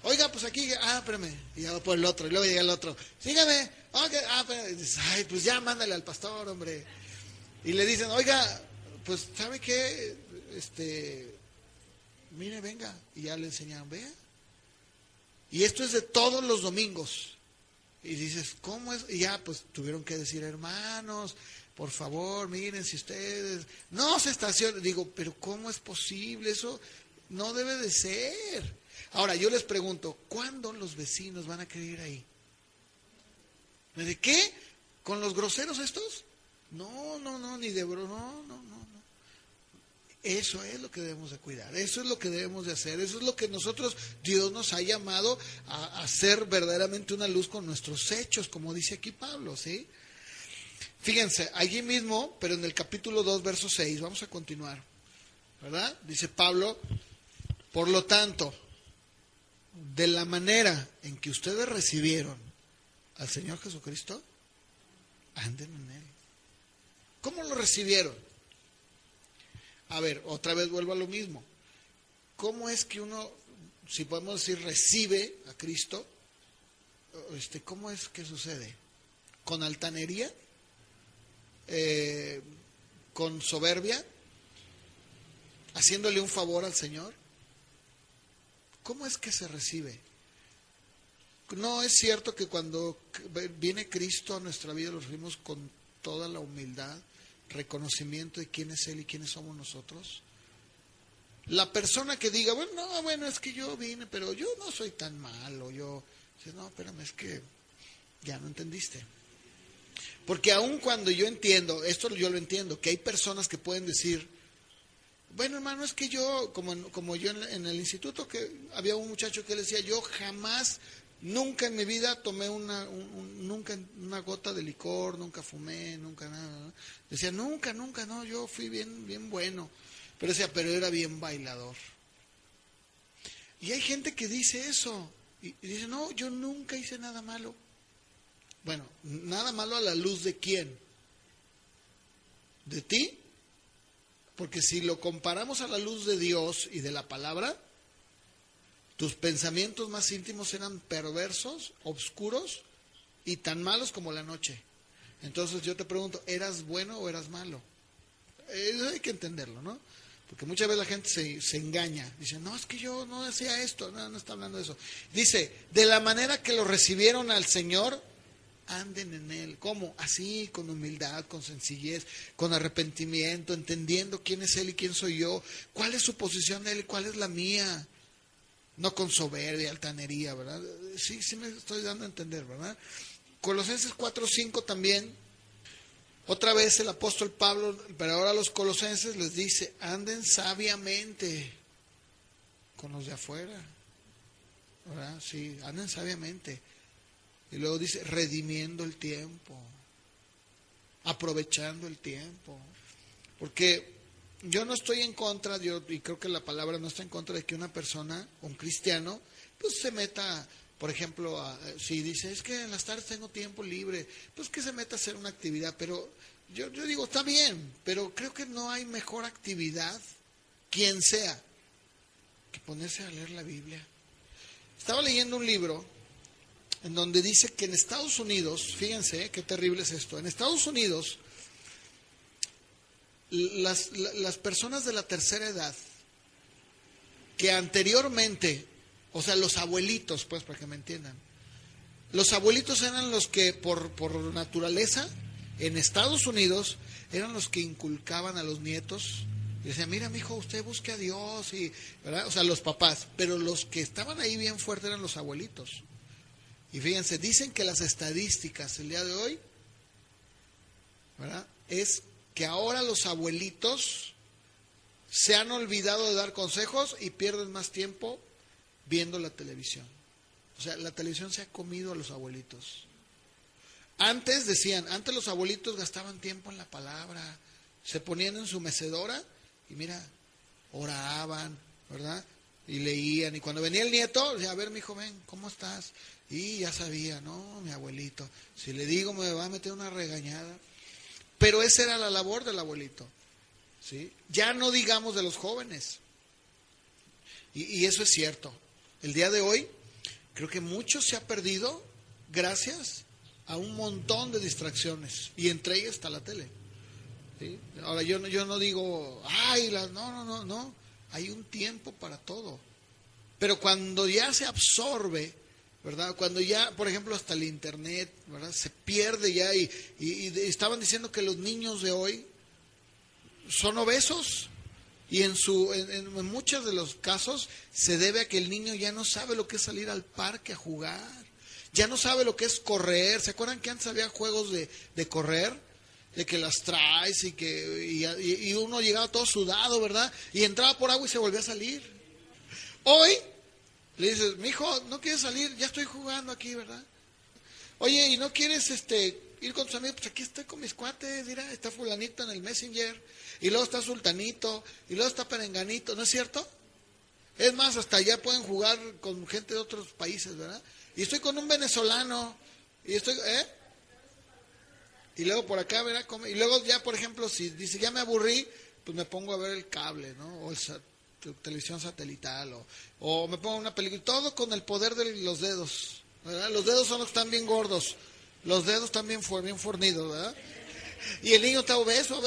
oiga, pues aquí, espérame, y ya va por el otro, y luego llega el otro, dígame, okay, espérame, y dice, ay, pues ya mándale al pastor, hombre. Y le dicen, oiga, pues, ¿sabe qué? Mire, venga, y ya le enseñaron, vea. Y esto es de todos los domingos. Y dices, ¿cómo es? Y ya, pues, tuvieron que decir, hermanos, por favor, miren, si ustedes no se estacionan. Digo, pero ¿cómo es posible? Eso no debe de ser. Ahora, yo les pregunto, ¿cuándo los vecinos van a querer ir ahí? ¿De qué? ¿Con los groseros estos? No, ni de bro, no. Eso es lo que debemos de cuidar, eso es lo que debemos de hacer, eso es lo que Dios nos ha llamado a hacer verdaderamente una luz con nuestros hechos, como dice aquí Pablo, ¿sí? Fíjense, allí mismo, pero en el capítulo 2, verso 6, vamos a continuar, ¿verdad? Dice Pablo, por lo tanto, de la manera en que ustedes recibieron al Señor Jesucristo, anden en Él. ¿Cómo lo recibieron? A ver, otra vez vuelvo a lo mismo. ¿Cómo es que uno, si podemos decir, recibe a Cristo? ¿Cómo es que sucede? ¿Con altanería? ¿Con soberbia? ¿Haciéndole un favor al Señor? ¿Cómo es que se recibe? No es cierto que cuando viene Cristo a nuestra vida lo recibimos con toda la humildad, reconocimiento de quién es Él y quiénes somos nosotros. La persona que diga, bueno, es que yo vine, pero yo no soy tan malo, no, espérame, es que ya no entendiste. Porque aun cuando yo entiendo, esto yo lo entiendo, que hay personas que pueden decir, bueno, hermano, es que yo, como yo en el instituto, que había un muchacho que le decía, yo jamás, nunca en mi vida tomé nunca una gota de licor, nunca fumé, nunca nada, ¿no? Decía, nunca, no, yo fui bien bueno. Pero decía, pero era bien bailador. Y hay gente que dice eso, y dice, no, yo nunca hice nada malo. Bueno, nada malo a la luz de quién, de ti, porque si lo comparamos a la luz de Dios y de la palabra, tus pensamientos más íntimos eran perversos, oscuros y tan malos como la noche. Entonces yo te pregunto, ¿eras bueno o eras malo? Eso hay que entenderlo, ¿no? Porque muchas veces la gente se engaña. Dice, no, es que yo no decía esto. No está hablando de eso. Dice, de la manera que lo recibieron al Señor, anden en Él. ¿Cómo? Así, con humildad, con sencillez, con arrepentimiento, entendiendo quién es Él y quién soy yo. ¿Cuál es su posición de Él y cuál es la mía? No con soberbia, altanería, ¿verdad? Sí me estoy dando a entender, ¿verdad? Colosenses 4:5 también, otra vez el apóstol Pablo, pero ahora a los colosenses les dice, anden sabiamente con los de afuera, ¿verdad? Sí, anden sabiamente. Y luego dice, redimiendo el tiempo, aprovechando el tiempo. Porque yo no estoy en contra, y creo que la palabra no está en contra de que una persona, un cristiano, pues se meta, por ejemplo, si dice, es que en las tardes tengo tiempo libre, pues que se meta a hacer una actividad. Pero yo digo, está bien, pero creo que no hay mejor actividad, quien sea, que ponerse a leer la Biblia. Estaba leyendo un libro en donde dice que en Estados Unidos, fíjense qué terrible es esto, en Estados Unidos las personas de la tercera edad que anteriormente, o sea, los abuelitos, pues, para que me entiendan, los abuelitos eran los que por naturaleza en Estados Unidos eran los que inculcaban a los nietos y decían, mira, mijo, usted busque a Dios, y, ¿verdad? O sea, los papás, pero los que estaban ahí bien fuertes eran los abuelitos. Y fíjense, dicen que las estadísticas el día de hoy, ¿verdad?, es que ahora los abuelitos se han olvidado de dar consejos y pierden más tiempo viendo la televisión. O sea, la televisión se ha comido a los abuelitos. Antes decían, antes los abuelitos gastaban tiempo en la palabra, se ponían en su mecedora y mira, oraban, ¿verdad? Y leían, y cuando venía el nieto, decía, a ver, mijo, ven, ¿cómo estás? Y ya sabía, no, mi abuelito, si le digo me va a meter una regañada. Pero esa era la labor del abuelito, ¿sí? Ya no digamos de los jóvenes. Y eso es cierto. El día de hoy, creo que mucho se ha perdido gracias a un montón de distracciones, y entre ellas está la tele, ¿sí? Ahora yo no digo, ay, no, hay un tiempo para todo, pero cuando ya se absorbe, ¿verdad? Cuando ya, por ejemplo, hasta el internet, ¿verdad?, se pierde ya, y estaban diciendo que los niños de hoy son obesos, y en muchos de los casos se debe a que el niño ya no sabe lo que es salir al parque a jugar, ya no sabe lo que es correr. ¿Se acuerdan que antes había juegos de correr? De que las traes y uno llegaba todo sudado, ¿verdad? Y entraba por agua y se volvía a salir. Hoy le dices, mijo, ¿no quieres salir? Ya estoy jugando aquí, ¿verdad? Oye, ¿y no quieres ir con tus amigos? Pues aquí estoy con mis cuates, mira, está fulanito en el Messenger, y luego está sultanito, y luego está perenganito, ¿no es cierto? Es más, hasta allá pueden jugar con gente de otros países, ¿verdad? Y estoy con un venezolano, y estoy, y luego por acá, ¿verdad? Y luego ya, por ejemplo, si dice, ya me aburrí, pues me pongo a ver el cable, ¿no? O televisión satelital, o me pongo una película, todo con el poder de los dedos, ¿verdad? Los dedos son los que están bien gordos, los dedos están bien fornidos, ¿verdad? Y el niño está obeso.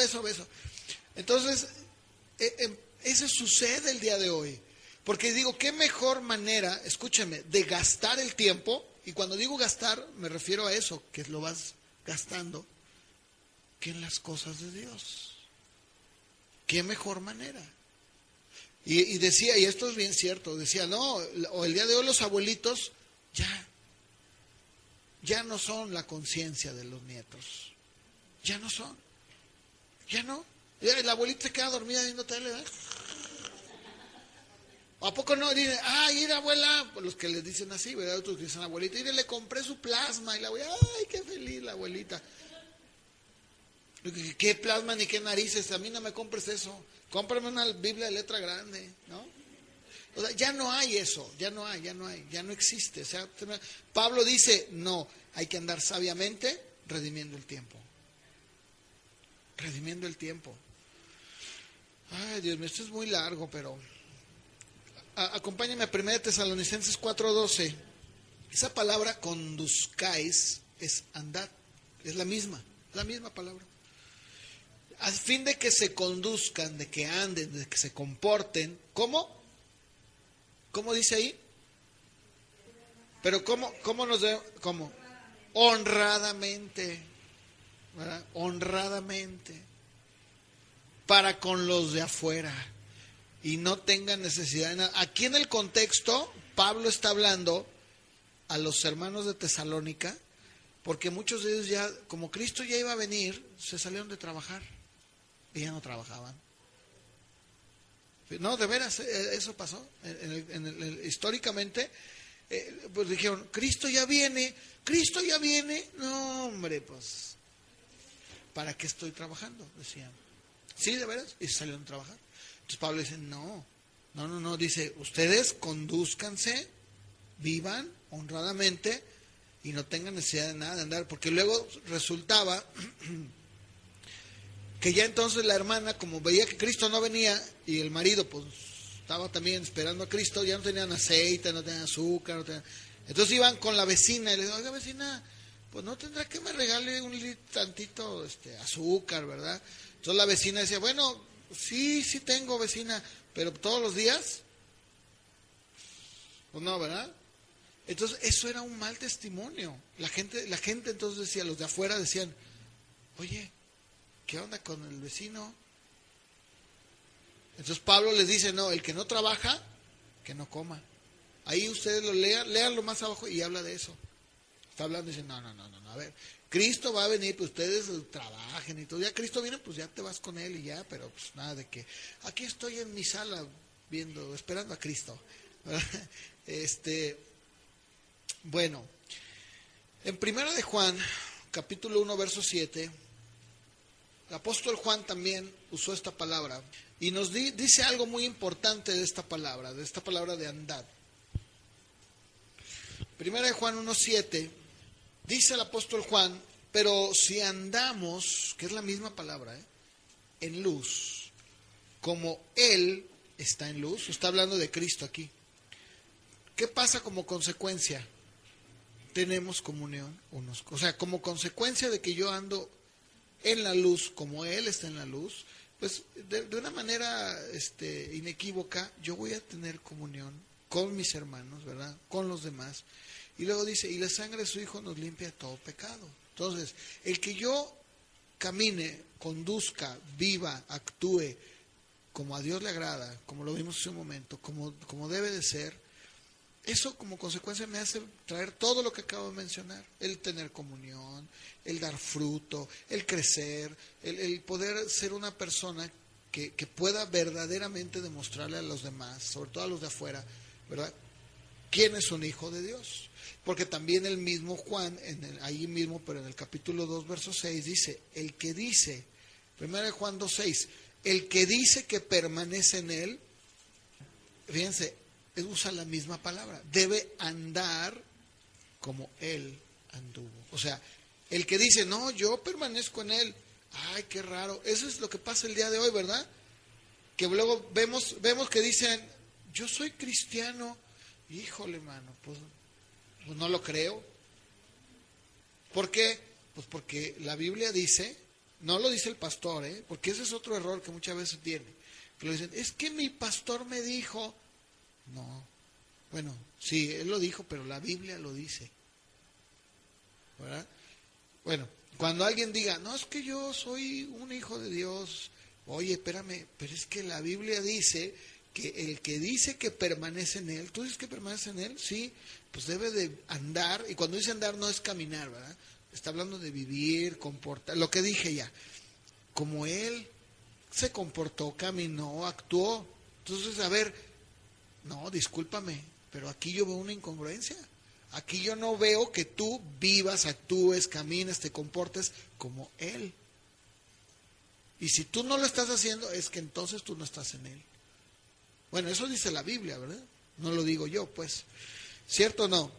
Entonces, eso sucede el día de hoy. Porque digo, qué mejor manera, escúchame, de gastar el tiempo, y cuando digo gastar, me refiero a eso, que lo vas gastando, que en las cosas de Dios. Qué mejor manera. Y decía, y esto es bien cierto, decía, no, o el día de hoy los abuelitos ya no son la conciencia de los nietos. Ya no son. Ya no. La abuelita se queda dormida viendo tele, ¿verdad? ¿A poco no? Dicen, mira, abuela, pues los que les dicen así, ¿verdad? Otros que dicen, abuelita, mire, le compré su plasma, y la abuela, ay, qué feliz la abuelita. ¿Qué plasma ni qué narices? A mí no me compres eso. Cómprame una Biblia de letra grande, ¿no? O sea, ya no hay eso, ya no existe. O sea, Pablo dice, no, hay que andar sabiamente redimiendo el tiempo. Redimiendo el tiempo. Ay, Dios mío, esto es muy largo, pero acompáñame a 1 Tesalonicenses 4:12. Esa palabra conduzcáis es andar, es la misma palabra. A fin de que se conduzcan, de que anden, de que se comporten, ¿cómo? ¿Cómo dice ahí? Pero ¿cómo nos debe? ¿Cómo? Honradamente, ¿verdad? Honradamente, para con los de afuera, y no tengan necesidad de nada. Aquí en el contexto, Pablo está hablando a los hermanos de Tesalónica, porque muchos de ellos ya, como Cristo ya iba a venir, se salieron de trabajar y ya no trabajaban. No, de veras, eso pasó. Históricamente, pues dijeron, Cristo ya viene. No, hombre, pues, ¿para qué estoy trabajando? Decían. Sí, de veras, y salieron a trabajar. Entonces Pablo dice, no, dice, ustedes condúzcanse, vivan honradamente y no tengan necesidad de nada de andar, porque luego resultaba que ya entonces la hermana, como veía que Cristo no venía y el marido pues estaba también esperando a Cristo, ya no tenían aceite, no tenían azúcar, entonces iban con la vecina y le digo, oiga vecina, pues no tendrá que me regale tantito azúcar, ¿verdad? Entonces la vecina decía, bueno, sí tengo vecina, pero todos los días, pues no, ¿verdad? Entonces eso era un mal testimonio. La gente entonces decía, los de afuera decían, oye, ¿qué onda con el vecino? Entonces Pablo les dice, no, el que no trabaja, que no coma. Ahí ustedes lo léanlo más abajo y habla de eso. Está hablando y dice, no, a ver, Cristo va a venir, pues ustedes trabajen y todo. Ya Cristo viene, pues ya te vas con él y ya, pero pues nada de que, aquí estoy en mi sala esperando a Cristo. Bueno, en 1 de Juan, capítulo 1, verso 7, el apóstol Juan también usó esta palabra y nos dice algo muy importante de esta palabra de andad. 1 de Juan 1:7, dice el apóstol Juan, pero si andamos, que es la misma palabra, en luz, como Él está en luz, está hablando de Cristo aquí. ¿Qué pasa como consecuencia? Tenemos comunión unos, o sea, como consecuencia de que yo ando en la luz, como Él está en la luz, pues de una manera inequívoca, yo voy a tener comunión con mis hermanos, ¿verdad? Con los demás. Y luego dice, y la sangre de su Hijo nos limpia de todo pecado. Entonces, el que yo camine, conduzca, viva, actúe como a Dios le agrada, como lo vimos hace un momento, como debe de ser, eso como consecuencia me hace traer todo lo que acabo de mencionar. El tener comunión, el dar fruto, el crecer, el poder ser una persona que pueda verdaderamente demostrarle a los demás, sobre todo a los de afuera, ¿verdad?, quién es un hijo de Dios. Porque también el mismo Juan, ahí mismo, pero en el capítulo 2, verso 6, dice, el que dice, 1 Juan 2:6, el que dice que permanece en él, fíjense, usa la misma palabra, debe andar como él anduvo. O sea, el que dice, no, yo permanezco en él, ay, qué raro, eso es lo que pasa el día de hoy, ¿verdad? Que luego vemos que dicen, yo soy cristiano, híjole, mano, pues no lo creo. ¿Por qué? Pues porque la Biblia dice, no lo dice el pastor, porque ese es otro error que muchas veces tiene, que lo dicen, es que mi pastor me dijo. No, bueno, sí, él lo dijo, pero la Biblia lo dice, ¿verdad? Bueno, cuando alguien diga, no, es que yo soy un hijo de Dios, oye, espérame, pero es que la Biblia dice que el que dice que permanece en él, ¿tú dices que permanece en él? Sí, pues debe de andar, y cuando dice andar no es caminar, ¿verdad? Está hablando de vivir, comportar, lo que dije ya, como él se comportó, caminó, actuó. Entonces, a ver, no, discúlpame, pero aquí yo veo una incongruencia. Aquí yo no veo que tú vivas, actúes, camines, te comportes como Él. Y si tú no lo estás haciendo, es que entonces tú no estás en Él. Bueno, eso dice la Biblia, ¿verdad? No lo digo yo, pues. ¿Cierto o no?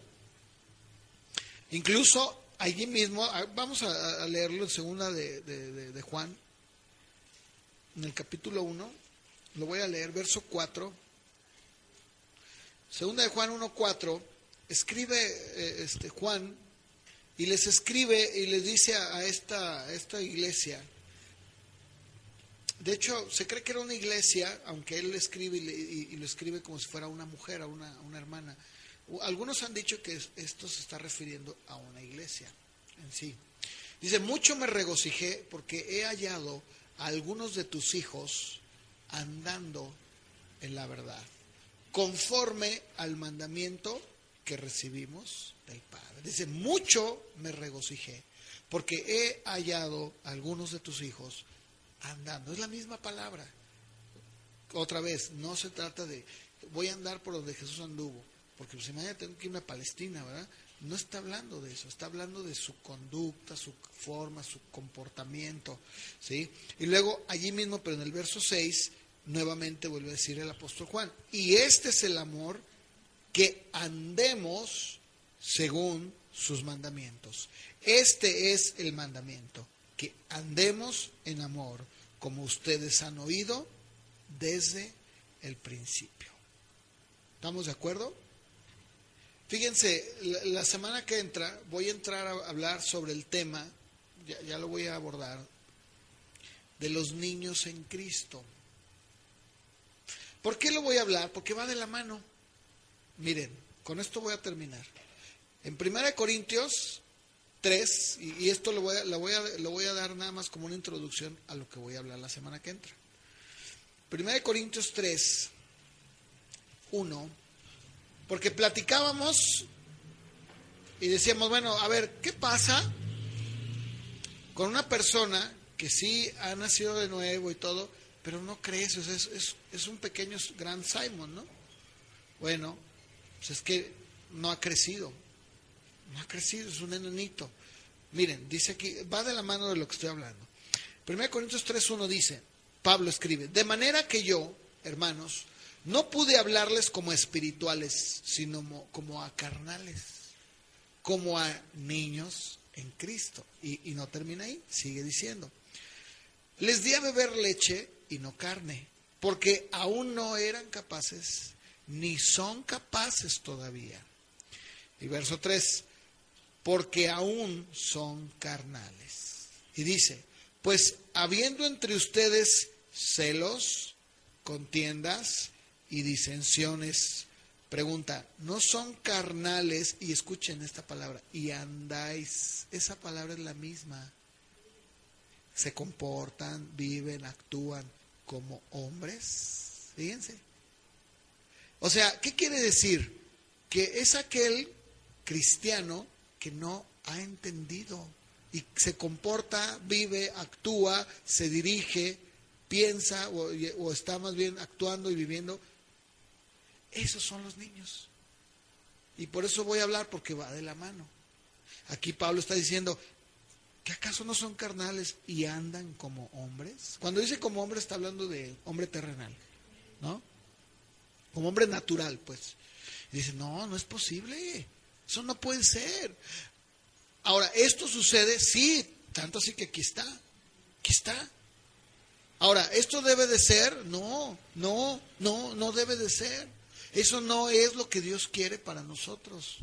Incluso allí mismo, vamos a leerlo en segunda de Juan, en el capítulo 1, lo voy a leer, verso 4. Segunda de Juan 1:4, escribe Juan y les escribe y les dice a esta iglesia. De hecho, se cree que era una iglesia, aunque él le escribe y lo escribe como si fuera una mujer, una hermana. Algunos han dicho que esto se está refiriendo a una iglesia en sí. Dice, mucho me regocijé porque he hallado a algunos de tus hijos andando en la verdad, conforme al mandamiento que recibimos del Padre. Dice, mucho me regocijé, porque he hallado a algunos de tus hijos andando. Es la misma palabra. Otra vez, no se trata de, voy a andar por donde Jesús anduvo, porque pues imagínate, tengo que irme a Palestina, ¿verdad? No está hablando de eso, está hablando de su conducta, su forma, su comportamiento, ¿sí? Y luego, allí mismo, pero en el verso 6, nuevamente vuelve a decir el apóstol Juan, y este es el amor, que andemos según sus mandamientos. Este es el mandamiento, que andemos en amor, como ustedes han oído desde el principio. ¿Estamos de acuerdo? Fíjense, la semana que entra voy a entrar a hablar sobre el tema, ya lo voy a abordar, de los niños en Cristo. ¿Por qué lo voy a hablar? Porque va de la mano. Miren, con esto voy a terminar. En 1 Corintios 3, y esto lo voy a dar nada más como una introducción a lo que voy a hablar la semana que entra. 1 Corintios 3, 1, porque platicábamos y decíamos, bueno, a ver, ¿qué pasa con una persona que sí ha nacido de nuevo y todo, pero no crece? O sea, es un pequeño gran Simon, ¿no? Bueno, pues es que no ha crecido, es un enanito. Miren, dice aquí, va de la mano de lo que estoy hablando. 1 Corintios 3:1 dice, Pablo escribe, de manera que yo, hermanos, no pude hablarles como espirituales, sino como a carnales, como a niños en Cristo. Y no termina ahí, sigue diciendo, les di a beber leche y no carne, porque aún no eran capaces, ni son capaces todavía. Y verso 3, porque aún son carnales. Y dice, pues habiendo entre ustedes celos, contiendas y disensiones, pregunta, ¿no son carnales? Y escuchen esta palabra, y andáis, esa palabra es la misma. Se comportan, viven, actúan como hombres. Fíjense. O sea, ¿qué quiere decir? Que es aquel cristiano que no ha entendido y se comporta, vive, actúa, se dirige, piensa o está más bien actuando y viviendo. Esos son los niños. Y por eso voy a hablar, porque va de la mano. Aquí Pablo está diciendo, ¿que acaso no son carnales y andan como hombres? Cuando dice como hombre está hablando de hombre terrenal, ¿no? Como hombre natural, pues. Y dice, no es posible. Eso no puede ser. Ahora, ¿esto sucede? Sí, tanto así que aquí está. Aquí está. Ahora, ¿esto debe de ser? No debe de ser. Eso no es lo que Dios quiere para nosotros.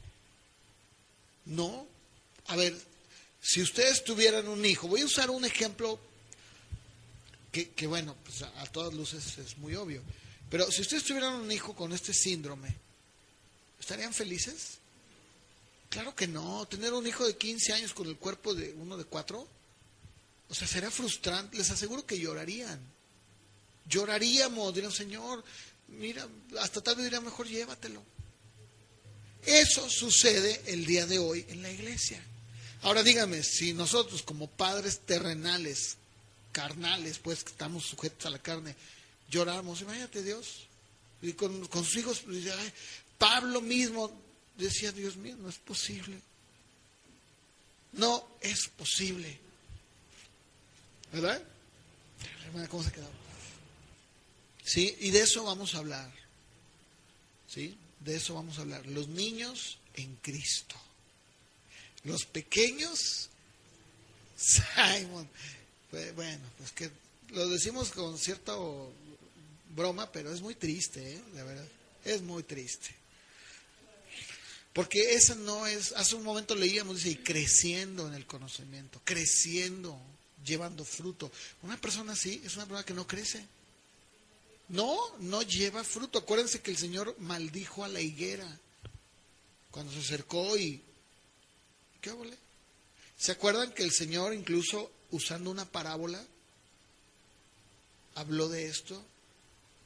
No. A ver, si ustedes tuvieran un hijo, voy a usar un ejemplo que bueno, pues a todas luces es muy obvio. Pero si ustedes tuvieran un hijo con este síndrome, ¿estarían felices? Claro que no. Tener un hijo de 15 años con el cuerpo de uno de 4, o sea, será frustrante. Les aseguro que llorarían. Lloraríamos, dirían, Señor, mira, hasta tal vez dirían, mejor llévatelo. Eso sucede el día de hoy en la iglesia. Ahora dígame, si nosotros como padres terrenales, carnales, pues que estamos sujetos a la carne, lloramos, imagínate Dios, y con sus hijos, ay, Pablo mismo decía, Dios mío, no es posible. No es posible. ¿Verdad? ¿Cómo se quedó? Sí, y de eso vamos a hablar. ¿Sí? De eso vamos a hablar. Los niños en Cristo. Los pequeños, Simon. Bueno, pues que lo decimos con cierta broma, pero es muy triste, la verdad. Es muy triste. Porque esa no es, hace un momento leíamos, dice, y creciendo en el conocimiento, creciendo, llevando fruto. Una persona así es una persona que no crece. No lleva fruto. Acuérdense que el Señor maldijo a la higuera cuando se acercó y... ¿Qué hablé? ¿Se acuerdan que el Señor, incluso usando una parábola, habló de esto?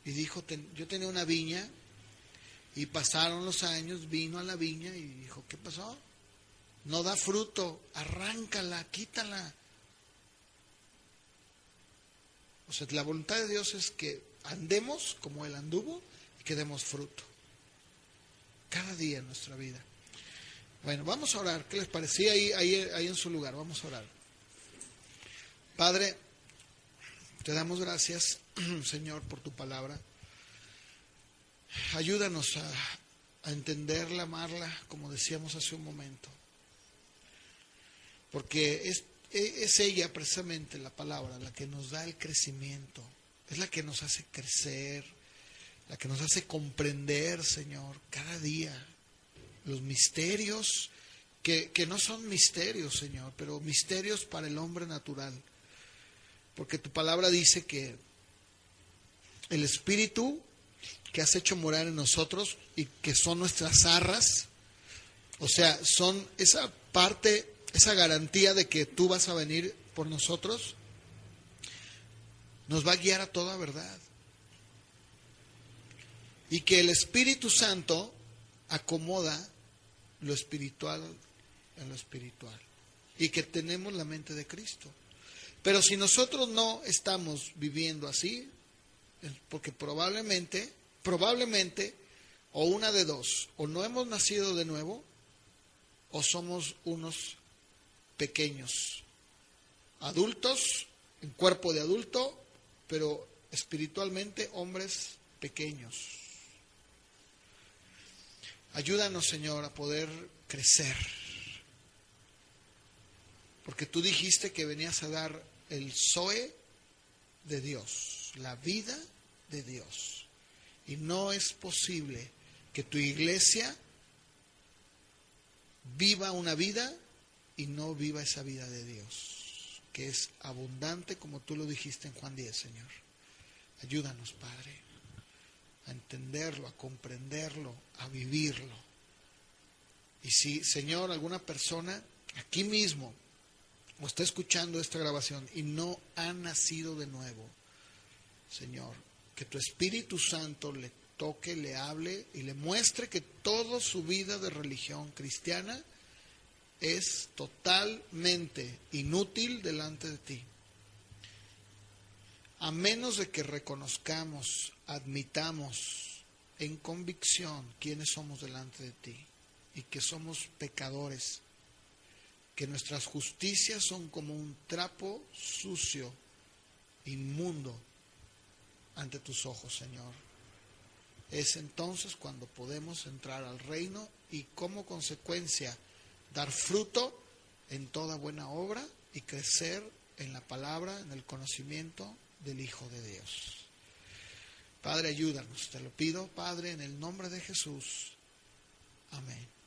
Y dijo, yo tenía una viña y pasaron los años, vino a la viña y dijo, ¿qué pasó? No da fruto, arráncala, quítala. O sea, la voluntad de Dios es que andemos como Él anduvo y que demos fruto. Cada día en nuestra vida. Bueno, vamos a orar. ¿Qué les parecía ahí en su lugar? Vamos a orar. Padre, te damos gracias, Señor, por tu palabra. Ayúdanos a entenderla, amarla, como decíamos hace un momento. Porque es ella precisamente, la palabra, la que nos da el crecimiento. Es la que nos hace crecer, la que nos hace comprender, Señor, cada día los misterios que no son misterios, Señor, pero misterios para el hombre natural. Porque tu palabra dice que el Espíritu que has hecho morar en nosotros y que son nuestras arras, o sea, son esa parte, esa garantía de que tú vas a venir por nosotros, nos va a guiar a toda verdad. Y que el Espíritu Santo acomoda lo espiritual en lo espiritual. Y que tenemos la mente de Cristo. Pero si nosotros no estamos viviendo así, es porque probablemente, o una de dos, o no hemos nacido de nuevo, o somos unos pequeños, adultos, en cuerpo de adulto, pero espiritualmente hombres pequeños. Ayúdanos, Señor, a poder crecer. Porque tú dijiste que venías a dar el Zoe de Dios, la vida de Dios. Y no es posible que tu iglesia viva una vida y no viva esa vida de Dios, que es abundante como tú lo dijiste en Juan 10, Señor. Ayúdanos, Padre, a entenderlo, a comprenderlo, a vivirlo. Y si, Señor, alguna persona aquí mismo o está escuchando esta grabación y no ha nacido de nuevo, Señor, que tu Espíritu Santo le toque, le hable y le muestre que toda su vida de religión cristiana es totalmente inútil delante de ti. A menos de que reconozcamos, admitamos en convicción quiénes somos delante de ti y que somos pecadores, que nuestras justicias son como un trapo sucio, inmundo, ante tus ojos, Señor. Es entonces cuando podemos entrar al reino y como consecuencia dar fruto en toda buena obra y crecer en la palabra, en el conocimiento del Hijo de Dios. Padre, ayúdanos, te lo pido, Padre, en el nombre de Jesús. Amén.